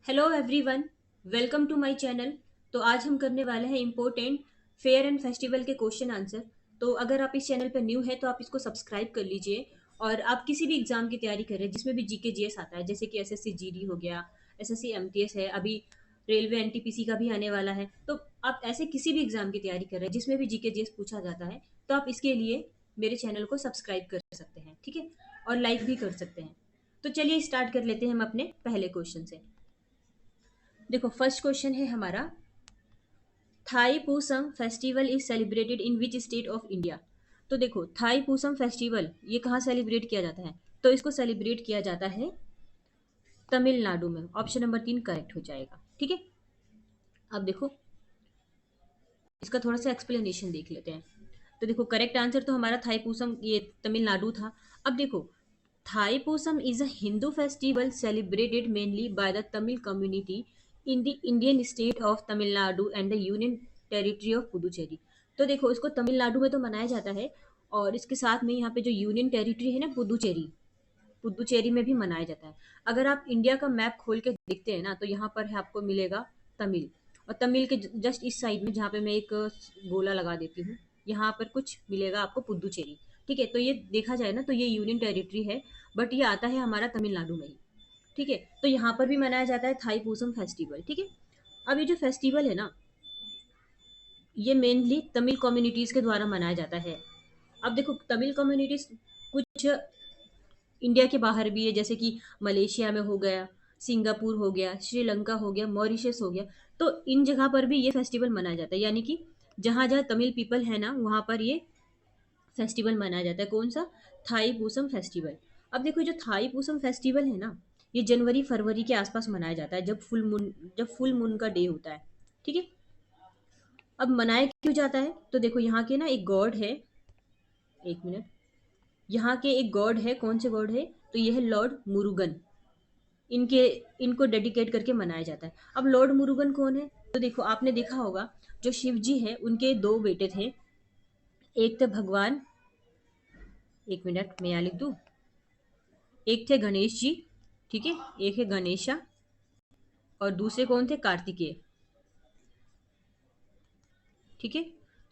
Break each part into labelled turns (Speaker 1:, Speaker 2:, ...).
Speaker 1: Hello everyone, welcome to my channel. तो आज हम करने वाले हैं इम्पोर्टेंट फेयर एंड फेस्टिवल के क्वेश्चन आंसर। तो अगर आप इस चैनल पर न्यू है तो आप इसको सब्सक्राइब कर लीजिए। और आप किसी भी एग्जाम की तैयारी कर रहे हैं जिसमें भी जीके जीएस आता है, जैसे कि एसएससी जीडी हो गया, एसएससी एमटीएस है, अभी रेलवे एनटीपीसी का भी आने वाला है। तो आप ऐसे किसी भी एग्जाम की तैयारी कर रहे हैं जिसमें भी जीके जीएस पूछा जाता है, तो आप इसके लिए मेरे चैनल को सब्सक्राइब कर सकते हैं, ठीक है। और लाइक भी कर सकते हैं। तो चलिए स्टार्ट कर लेते हैं हम अपने पहले क्वेश्चन से। देखो, फर्स्ट क्वेश्चन है हमारा, Thai Pusam festival is celebrated in which state of India. तो देखो, थाई पूसम फेस्टिवल ये कहाँ सेलिब्रेट किया जाता है? तो इसको सेलिब्रेट किया जाता है तमिलनाडु में। ऑप्शन नंबर 3 करेक्ट हो जाएगा, ठीक है। अब देखो, इसका थोड़ा सा एक्सप्लेनेशन देख लेते हैं। तो देखो, करेक्ट आंसर तो हमारा थाई पूसम ये तमिलनाडु था। अब देखो, Thai Pusam is a Hindu festival celebrated mainly by the Tamil community in the Indian state of Tamil Nadu and the union territory of Puducherry. तो देखो, इसको तमिलनाडु में तो मनाया जाता है, और इसके साथ में यहाँ पे जो यूनियन टेरिटरी है ना, पुदुचेरी, पुदुचेरी में भी मनाया जाता है। अगर आप इंडिया का मैप खोल के देखते हैं ना, तो यहाँ पर है आपको मिलेगा तमिल। और तमिल के जस्ट इस साइड में, जहाँ पे मैं एक गोला लगा देती हूँ, यहाँ पर कुछ मिलेगा आपको पुदुचेरी। ठीक है, तो ये देखा जाए ना तो ये यूनियन टेरिटरी है, बट ये आता है हमारा तमिलनाडु में ही। ठीक है, तो यहाँ पर भी मनाया जाता है थाई पूसम फेस्टिवल, ठीक है। अब ये जो फेस्टिवल है ना, ये मेनली तमिल कम्युनिटीज के द्वारा मनाया जाता है। अब देखो, तमिल कम्युनिटीज कुछ इंडिया के बाहर भी है, जैसे कि मलेशिया में हो गया, सिंगापुर हो गया, श्रीलंका हो गया, मॉरिशस हो गया। तो इन जगह पर भी ये फेस्टिवल मनाया जाता है, यानी कि जहाँ जहाँ तमिल पीपल है ना, वहाँ पर ये फेस्टिवल मनाया जाता है। कौन सा? थाई पूसम फेस्टिवल। अब देखो, जो थाई पूसम फेस्टिवल है ना, ये जनवरी फरवरी के आसपास मनाया जाता है, जब फुल मून का डे होता है, ठीक है। अब मनाया क्यों जाता है? तो देखो, यहाँ के ना एक गॉड है, एक मिनट, यहाँ के एक गॉड है। कौन से गॉड है? तो ये है लॉर्ड मुरुगन। इनके इनको डेडिकेट करके मनाया जाता है। अब लॉर्ड मुरुगन कौन है? तो देखो, आपने देखा होगा, जो शिव जी है उनके दो बेटे थे। एक थे भगवान, एक मिनट मैं यहाँ लिख दूँ, एक थे गणेश जी, ठीक है, एक है गणेशा, और दूसरे कौन थे? कार्तिकेय, ठीक है।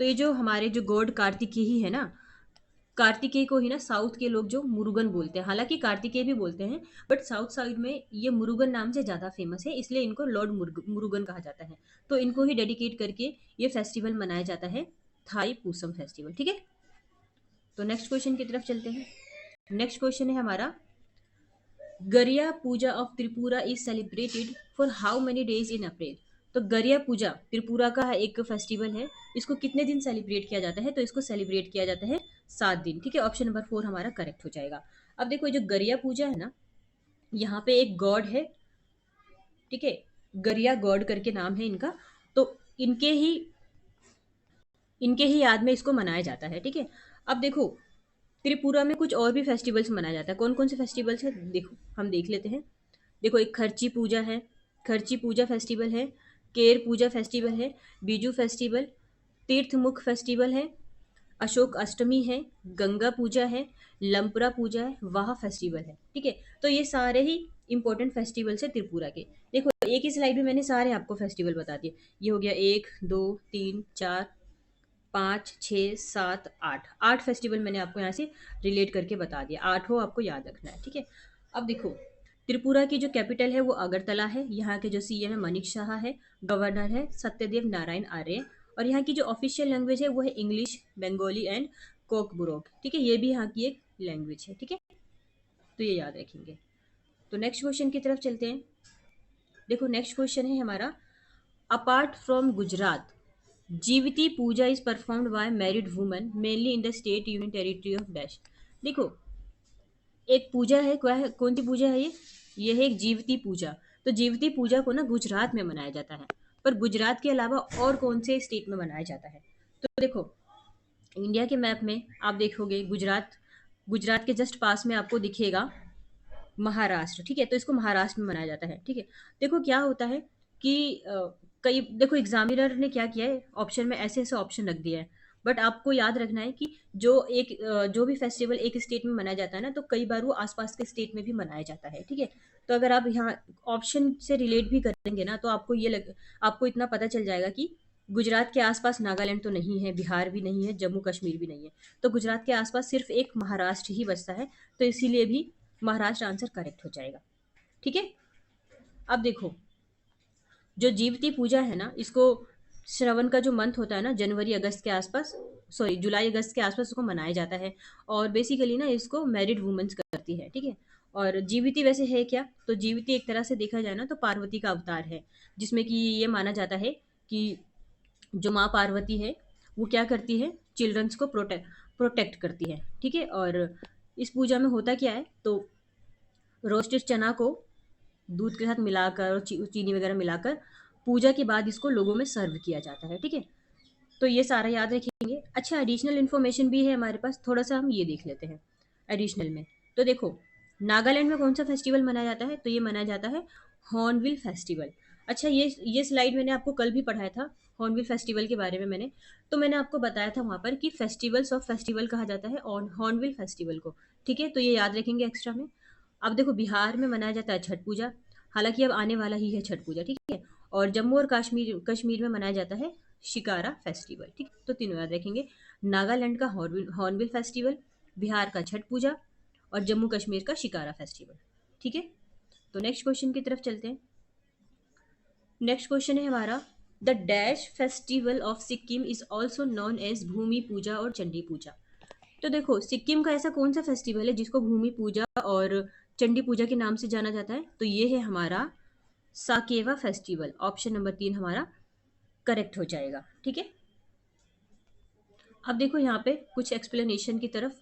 Speaker 1: तो ये जो हमारे जो गॉड कार्तिकेय ही है ना, कार्तिकेय को ही ना साउथ के लोग जो मुरुगन बोलते हैं, हालांकि कार्तिकेय भी बोलते हैं, बट साउथ साइड में ये मुरुगन नाम से ज्यादा फेमस है, इसलिए इनको लॉर्ड मुरुगन कहा जाता है। तो इनको ही डेडिकेट करके ये फेस्टिवल मनाया जाता है, थाई पूसम फेस्टिवल, ठीक है। तो नेक्स्ट क्वेश्चन की तरफ चलते हैं। नेक्स्ट क्वेश्चन है हमारा, Garia Puja of Tripura is celebrated for how many days in April. तो गरिया पूजा त्रिपुरा का एक फेस्टिवल है। इसको कितने दिन सेलिब्रेट किया जाता है? तो इसको सेलिब्रेट किया जाता है 7 दिन, ठीक है। ऑप्शन नंबर 4 हमारा करेक्ट हो जाएगा। अब देखो, ये जो गरिया पूजा है ना, यहाँ पे एक गॉड है, ठीक है, गरिया गॉड करके नाम है इनका। तो इनके ही इनके ही याद में इसको मनाया जाता है, ठीक है। अब देखो, त्रिपुरा में कुछ और भी फेस्टिवल्स मनाया जाता है। कौन कौन से फेस्टिवल्स है? देखो, हम देख लेते हैं। देखो, एक खर्ची पूजा है, खर्ची पूजा फेस्टिवल है, केर पूजा फेस्टिवल है, बीजू फेस्टिवल, तीर्थमुख फेस्टिवल है, अशोक अष्टमी है, गंगा पूजा है, लंपरा पूजा है, वाह फेस्टिवल है, ठीक है। तो ये सारे ही इंपॉर्टेंट फेस्टिवल्स है त्रिपुरा के। देखो, एक ही स्लाइड में मैंने सारे आपको फेस्टिवल बता दिए। ये हो गया 1 2 3 4 5 6 7 8 फेस्टिवल मैंने आपको यहाँ से रिलेट करके बता दिया। आठों आपको याद रखना है, ठीक है। अब देखो, त्रिपुरा की जो कैपिटल है वो अगरतला है। यहाँ के जो सीएम है मनीष शाह है, गवर्नर है सत्यदेव नारायण आर्य, और यहाँ की जो ऑफिशियल लैंग्वेज है वो है इंग्लिश, बंगाली एंड कोकबुरोक, ठीक है। ये भी यहाँ की एक लैंग्वेज है, ठीक है। तो ये याद रखेंगे। तो नेक्स्ट क्वेश्चन की तरफ चलते हैं। देखो, नेक्स्ट क्वेश्चन है हमारा, apart from Gujarat, Jiviti Puja is performed by married woman mainly in the state union territory of dash. देखो, एक पूजा है, क्या है, कौन सी पूजा है ये है एक जीवती पूजा। तो जीवती पूजा को ना गुजरात में मनाया जाता है, पर गुजरात के अलावा और कौन से स्टेट में मनाया जाता है? तो देखो, इंडिया के मैप में आप देखोगे, गुजरात, गुजरात के जस्ट पास में आपको दिखेगा महाराष्ट्र, ठीक है। तो इसको महाराष्ट्र में मनाया जाता है, ठीक है। देखो, क्या होता है कि कई, देखो, एग्जामिनर ने क्या किया है, ऑप्शन में ऐसे ऐसे ऑप्शन रख दिया है, बट आपको याद रखना है कि जो भी फेस्टिवल एक स्टेट में मनाया जाता है ना, तो कई बार वो आसपास के स्टेट में भी मनाया जाता है, ठीक है। तो अगर आप यहाँ ऑप्शन से रिलेट भी करेंगे ना, तो आपको इतना पता चल जाएगा कि गुजरात के आसपास नागालैंड तो नहीं है, बिहार भी नहीं है, जम्मू कश्मीर भी नहीं है। तो गुजरात के आसपास सिर्फ एक महाराष्ट्र ही बचता है, तो इसीलिए भी महाराष्ट्र आंसर करेक्ट हो जाएगा, ठीक है। अब देखो, जो जीवती पूजा है ना, इसको श्रवण का जो मंथ होता है ना, जनवरी अगस्त के आसपास, सॉरी जुलाई अगस्त के आसपास इसको मनाया जाता है। और बेसिकली ना इसको मैरिड वुमेन्स करती है, ठीक है। और जीविती वैसे है क्या, तो जीविती एक तरह से देखा जाए ना तो पार्वती का अवतार है, जिसमें कि ये माना जाता है कि जो माँ पार्वती है वो क्या करती है, चिल्ड्रंस को प्रोटेक्ट करती है, ठीक है। और इस पूजा में होता क्या है, तो रोस्टेड चना को दूध के साथ मिलाकर और चीनी वगैरह मिलाकर पूजा के बाद इसको लोगों में सर्व किया जाता है, ठीक है। तो ये सारा याद रखेंगे। अच्छा, एडिशनल इन्फॉर्मेशन भी है हमारे पास, थोड़ा सा हम ये देख लेते हैं एडिशनल में। तो देखो, नागालैंड में कौन सा फेस्टिवल मनाया जाता है, तो ये मनाया जाता है हॉर्नबिल फेस्टिवल। अच्छा, ये स्लाइड मैंने आपको कल भी पढ़ाया था हॉर्नबिल फेस्टिवल के बारे में। मैंने आपको बताया था वहाँ पर कि फेस्टिवल्स ऑफ फेस्टिवल कहा जाता है हॉर्नबिल फेस्टिवल को, ठीक है। तो ये याद रखेंगे एक्स्ट्रा में। अब देखो, बिहार में मनाया जाता है छठ पूजा, हालांकि अब आने वाला ही है छठ पूजा, ठीक है। और जम्मू और कश्मीर कश्मीर में मनाया जाता है शिकारा फेस्टिवल, ठीक है। तो तीनों याद रखेंगे, नागालैंड का हॉर्नबिल फेस्टिवल, बिहार का छठ पूजा, और जम्मू कश्मीर का शिकारा फेस्टिवल, ठीक है। तो नेक्स्ट क्वेश्चन की तरफ चलते हैं। नेक्स्ट क्वेश्चन है हमारा, the dash festival of Sikkim is also known as Bhumi Puja और चंडी पूजा। तो देखो, सिक्किम का ऐसा कौन सा फेस्टिवल है जिसको भूमि पूजा और चंडी पूजा के नाम से जाना जाता है, तो ये है हमारा साकेवा फेस्टिवल। ऑप्शन नंबर 3 हमारा करेक्ट हो जाएगा, ठीक है। अब देखो यहाँ पे कुछ एक्सप्लेनेशन की तरफ,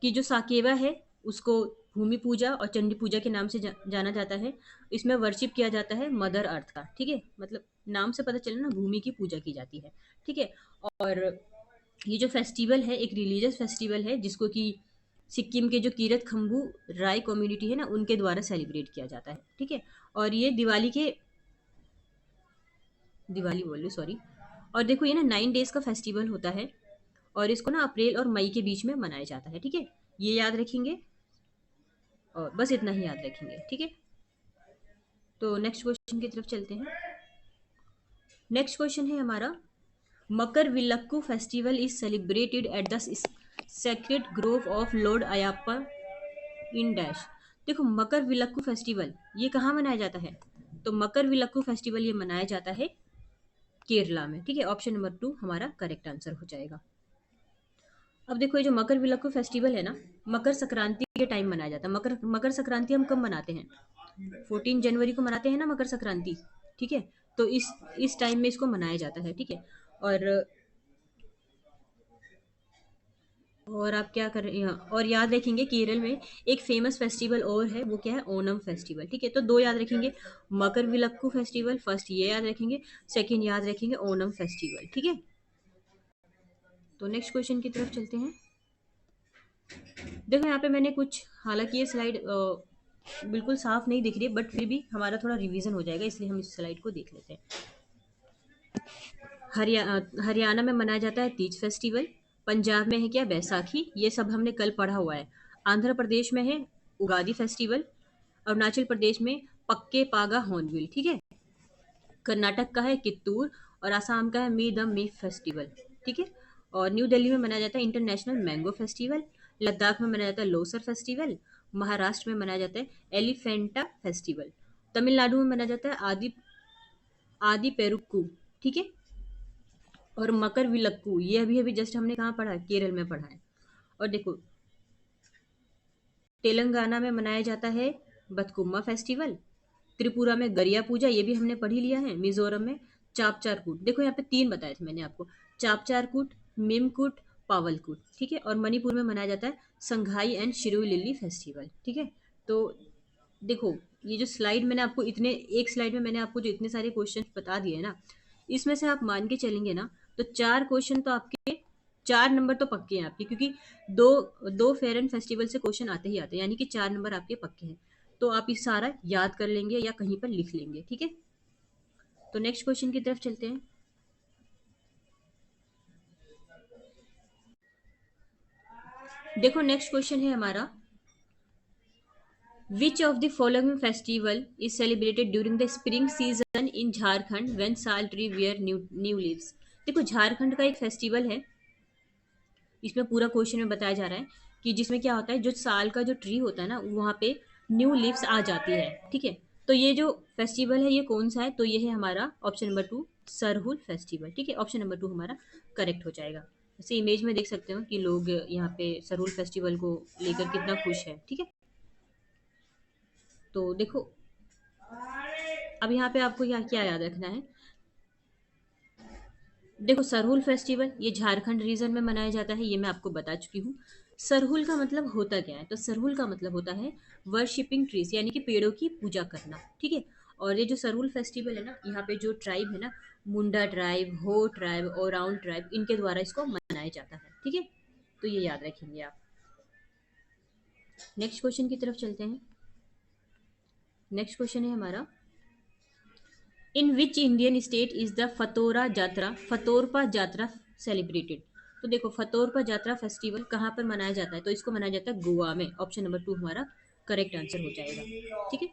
Speaker 1: कि जो साकेवा है उसको भूमि पूजा और चंडी पूजा के नाम से जाना जाता है। इसमें वर्शिप किया जाता है मदर अर्थ का, ठीक है। मतलब नाम से पता चले ना, भूमि की पूजा की जाती है, ठीक है। और ये जो फेस्टिवल है एक रिलीजियस फेस्टिवल है, जिसको कि सिक्किम के जो कीरत खम्बू राय कम्युनिटी है ना, उनके द्वारा सेलिब्रेट किया जाता है, ठीक है। और ये दिवाली बोल रही, सॉरी। और देखो, ये ना 9 डेज का फेस्टिवल होता है, और इसको ना अप्रैल और मई के बीच में मनाया जाता है, ठीक है। ये याद रखेंगे, और बस इतना ही याद रखेंगे, ठीक है। तो नेक्स्ट क्वेश्चन की तरफ चलते हैं। नेक्स्ट क्वेश्चन है हमारा, Makar Vilakku festival is celebrated at the sacred grove of lord Ayyappa in dash. देखो, मकर विलक्कू फेस्टिवल ये कहाँ मनाया जाता है, तो मकर विलक्कू फेस्टिवल ये मनाया जाता है केरला में, ठीक है। ऑप्शन नंबर 2 हमारा करेक्ट आंसर हो जाएगा। अब देखो, ये जो मकर विलक्कू फेस्टिवल है ना, मकर संक्रांति के टाइम मनाया जाता है। मकर मकर संक्रांति हम कब मनाते हैं, 14 जनवरी को मनाते हैं ना मकर संक्रांति, ठीक है। तो इस टाइम में इसको मनाया जाता है, ठीक है। और और आप क्या कर रहे हैं, और याद रखेंगे केरल में एक फेमस फेस्टिवल और है, वो क्या है, ओनम फेस्टिवल, ठीक है। तो दो याद रखेंगे, मकर विलक्कू फेस्टिवल फर्स्ट ये याद रखेंगे, सेकंड याद रखेंगे ओनम फेस्टिवल, ठीक है। तो नेक्स्ट क्वेश्चन की तरफ चलते हैं। देखो यहाँ पे मैंने कुछ, हालांकि ये स्लाइड बिल्कुल साफ नहीं दिख रही है, बट फिर भी हमारा थोड़ा रिवीजन हो जाएगा, इसलिए हम इस स्लाइड को देख लेते हैं। हरियाणा में मनाया जाता है तीज फेस्टिवल, पंजाब में है क्या, बैसाखी, ये सब हमने कल पढ़ा हुआ है। आंध्र प्रदेश में है उगादी फेस्टिवल, अरुणाचल प्रदेश में पक्के पागा हॉर्नबिल, ठीक है। कर्नाटक का है कित्तूर, और आसाम का है मी द मी फेस्टिवल, ठीक है। और न्यू दिल्ली में मनाया जाता है इंटरनेशनल मैंगो फेस्टिवल, लद्दाख में मनाया जाता है लोसर फेस्टिवल, महाराष्ट्र में मनाया जाता है एलिफेंटा फेस्टिवल, तमिलनाडु में मनाया जाता है आदि आदि पेरुक्कू, ठीक है। और मकर विलक्कू ये अभी अभी जस्ट हमने कहाँ पढ़ा है, केरल में पढ़ा है। और देखो, तेलंगाना में मनाया जाता है बथकुम्मा फेस्टिवल, त्रिपुरा में गरिया पूजा, ये भी हमने पढ़ ही लिया है। मिजोरम में चापचारकूट, देखो यहाँ पे 3 बताए थे मैंने आपको, चापचारकूट, मिमकूट, पावलकूट, ठीक है। और मणिपुर में मनाया जाता है संघाई एंड शिरुई लिली फेस्टिवल, ठीक है। तो देखो, ये जो स्लाइड मैंने आपको इतने एक स्लाइड में मैंने आपको जो इतने सारे क्वेश्चन बता दिए ना, इसमें से आप मान के चलेंगे ना, तो 4 क्वेश्चन तो आपके, 4 नंबर तो पक्के हैं आपके, क्योंकि दो दो फेयर एंड फेस्टिवल से क्वेश्चन आते ही आते हैं, यानी कि 4 नंबर आपके पक्के हैं। तो आप इस सारा याद कर लेंगे या कहीं पर लिख लेंगे, ठीक है। तो नेक्स्ट क्वेश्चन की तरफ चलते हैं। देखो नेक्स्ट क्वेश्चन है हमारा, which of the following festival is celebrated during the spring season in Jharkhand when sal tree wear new new leaves. देखो झारखंड का एक फेस्टिवल है, इसमें पूरा क्वेश्चन में बताया जा रहा है कि जिसमें क्या होता है, जो साल का जो ट्री होता है ना वहाँ पे न्यू लीव्स आ जाती है, ठीक है। तो ये जो फेस्टिवल है ये कौन सा है, तो ये है हमारा option number two, Sarhul festival, ठीक है। ऑप्शन नंबर टू हमारा करेक्ट हो जाएगा। जैसे इमेज में देख सकते हो कि लोग यहाँ पे सरहुल फेस्टिवल को लेकर कितना खुश है, ठीक है। तो देखो अब यहाँ पे आपको क्या क्या याद रखना है। देखो सरहुल फेस्टिवल ये झारखंड रीजन में मनाया जाता है, ये मैं आपको बता चुकी हूँ। सरहुल का मतलब होता क्या है, तो सरहुल का मतलब होता है वर्शिपिंग ट्रीज, यानी कि पेड़ों की पूजा करना, ठीक है। और ये जो सरहुल फेस्टिवल है ना, यहाँ पे जो ट्राइब है ना, मुंडा ट्राइब, हो ट्राइब और राउंड ट्राइब, इनके द्वारा इसको मनाया जाता है, ठीक है। तो ये याद रखेंगे आप। नेक्स्ट क्वेश्चन की तरफ चलते हैं। नेक्स्ट क्वेश्चन है हमारा, in which Indian state is the Fatorpa Jatra celebrated. तो देखो फतोरपा जात्रा फेस्टिवल कहाँ पर मनाया जाता है, तो इसको मनाया जाता है गोवा में। ऑप्शन नंबर टू हमारा करेक्ट आंसर हो जाएगा, ठीक है।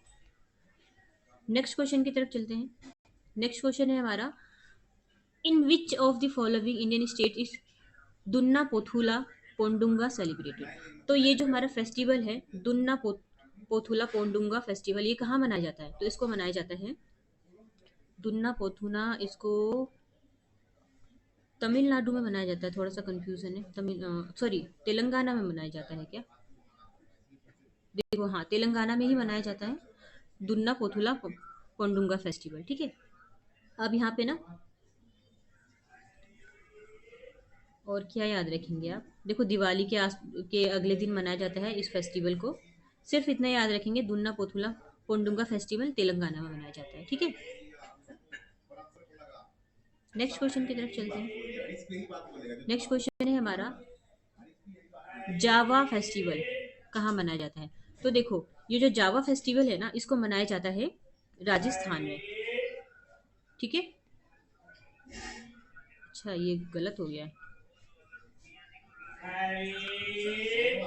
Speaker 1: नेक्स्ट क्वेश्चन की तरफ चलते हैं। नेक्स्ट क्वेश्चन है हमारा, in which of the following Indian state is Dunna Pothula Pondunga celebrated. तो ये जो हमारा फेस्टिवल है दुन्ना पोथुला पोंडुंगा फेस्टिवल, ये कहाँ मनाया जाता है, तो इसको मनाया जाता है दुन्ना पोथुना, इसको तमिलनाडु में मनाया जाता है। थोड़ा सा कंफ्यूजन है, तमिल सॉरी तेलंगाना में मनाया जाता है क्या। देखो हाँ तेलंगाना में ही मनाया जाता है दुन्ना पोथुला पोंडुंगा फेस्टिवल, ठीक है। अब यहाँ पे ना और क्या याद रखेंगे आप, देखो दिवाली के अगले दिन मनाया जाता है इस फेस्टिवल को। सिर्फ इतना याद रखेंगे, दुन्ना पोथुला पोंडुंगा फेस्टिवल तेलंगाना में मनाया जाता है, ठीक है। नेक्स्ट क्वेश्चन की तरफ चलते हैं। नेक्स्ट क्वेश्चन है हमारा, जावा फेस्टिवल कहाँ मनाया जाता है। तो देखो ये जो जावा फेस्टिवल है ना, इसको मनाया जाता है राजस्थान में, ठीक है। अच्छा ये गलत हो गया है,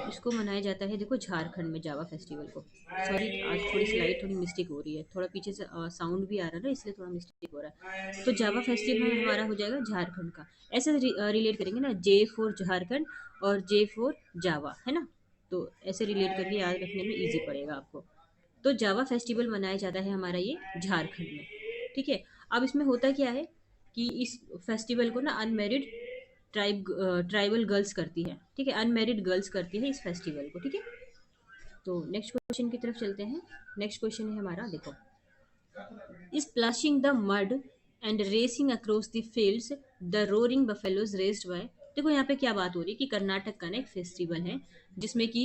Speaker 1: इसको मनाया जाता है देखो झारखंड में जावा फेस्टिवल को। सॉरी आज थोड़ी स्लाइड थोड़ी मिस्टेक हो रही है, थोड़ा पीछे से साउंड भी आ रहा है ना, इसलिए थोड़ा मिस्टेक हो रहा है। तो जावा फेस्टिवल हमारा हो जाएगा झारखंड का। ऐसे रिलेट करेंगे ना, जे फॉर झारखंड और जे फॉर जावा, है ना। तो ऐसे रिलेट करके याद रखने में ईजी पड़ेगा आपको। तो जावा फेस्टिवल मनाया जाता है हमारा ये झारखंड में, ठीक है। अब इसमें होता क्या है कि इस फेस्टिवल को ना अनमेरिड ट्राइबल गर्ल्स करती है, ठीक है। अनमेरिड गर्ल्स करती है इस फेस्टिवल को, ठीक है। तो नेक्स्ट क्वेश्चन की तरफ चलते हैं। नेक्स्ट क्वेश्चन है हमारा, देखो splashing the mud and racing across the fields the roaring buffaloes raised by। देखो यहाँ पे क्या बात हो रही है कि कर्नाटक का ना एक फेस्टिवल है जिसमें कि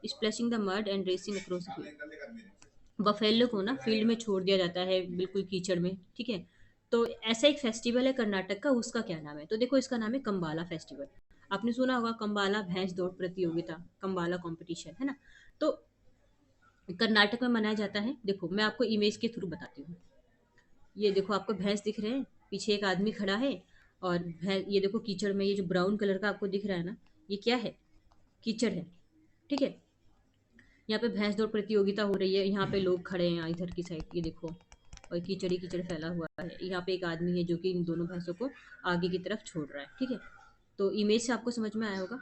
Speaker 1: splashing the mud and racing across the field, buffalo को ना फील्ड में छोड़ दिया जाता है बिल्कुल कीचड़ में, ठीक है। तो ऐसा एक फेस्टिवल है कर्नाटक का, उसका क्या नाम है, तो देखो इसका नाम है कंबाला फेस्टिवल। आपने सुना होगा कंबाला भैंस दौड़ प्रतियोगिता, कंबाला कंपटीशन, है ना। तो कर्नाटक में मनाया जाता है। देखो मैं आपको इमेज के थ्रू बताती हूँ। ये देखो आपको भैंस दिख रहे हैं, पीछे एक आदमी खड़ा है, और भैंस ये देखो कीचड़ में, ये जो ब्राउन कलर का आपको दिख रहा है ना, ये क्या है, कीचड़ है, ठीक है। यहाँ पे भैंस दौड़ प्रतियोगिता हो रही है, यहाँ पे लोग खड़े हैं इधर की साइड, ये देखो, और कीचड़ ही कीचड़ फैला हुआ है। यहाँ पे एक आदमी है जो कि इन दोनों भैंसों को आगे की तरफ छोड़ रहा है, ठीक है। तो इमेज से आपको समझ में आया होगा।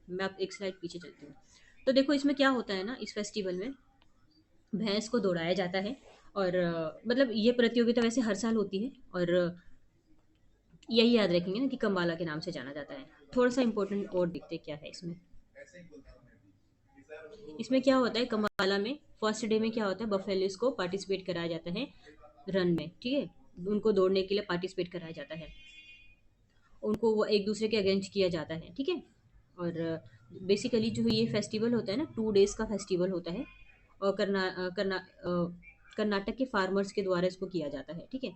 Speaker 1: मैं आप एक स्लाइड पीछे चलती हूँ। तो देखो इसमें क्या होता है ना, इस फेस्टिवल में भैंस को दौड़ाया जाता है, और मतलब ये प्रतियोगिता वैसे हर साल होती है, और यही याद रखेंगे ना कि कम्बाला के नाम से जाना जाता है। थोड़ा सा इंपॉर्टेंट और दिखते क्या है इसमें। इसमें क्या होता है कम्बाला में, फर्स्ट डे में क्या होता है, बफेलिस को पार्टिसिपेट कराया जाता है रन में, ठीक है। उनको दौड़ने के लिए पार्टिसिपेट कराया जाता है, उनको वो एक दूसरे के अगेंस्ट किया जाता है, ठीक है। और बेसिकली जो ये फेस्टिवल होता है ना 2 डेज का फेस्टिवल होता है, और कर्नाटक के फार्मर्स के द्वारा इसको किया जाता है, ठीक है।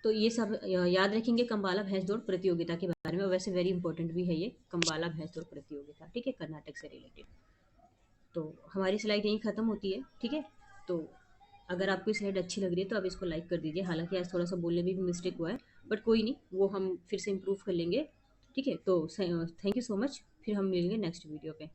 Speaker 1: तो ये सब याद रखेंगे कंबाला भैंस दौड़ प्रतियोगिता के बारे में, और वैसे वेरी इंपॉर्टेंट भी है ये कंबाला भैंस दौड़ प्रतियोगिता, ठीक है, कर्नाटक से रिलेटेड। तो हमारी स्लाइड यहीं ख़त्म होती है, ठीक है। तो अगर आपको स्लाइड अच्छी लग रही है तो आप इसको लाइक कर दीजिए। हालांकि आज थोड़ा सा बोलने में भी मिस्टेक हुआ है, बट कोई नहीं, वो हम फिर से इम्प्रूव कर लेंगे। ठीक है, तो थैंक यू सो मच, फिर हम मिलेंगे नेक्स्ट वीडियो पे।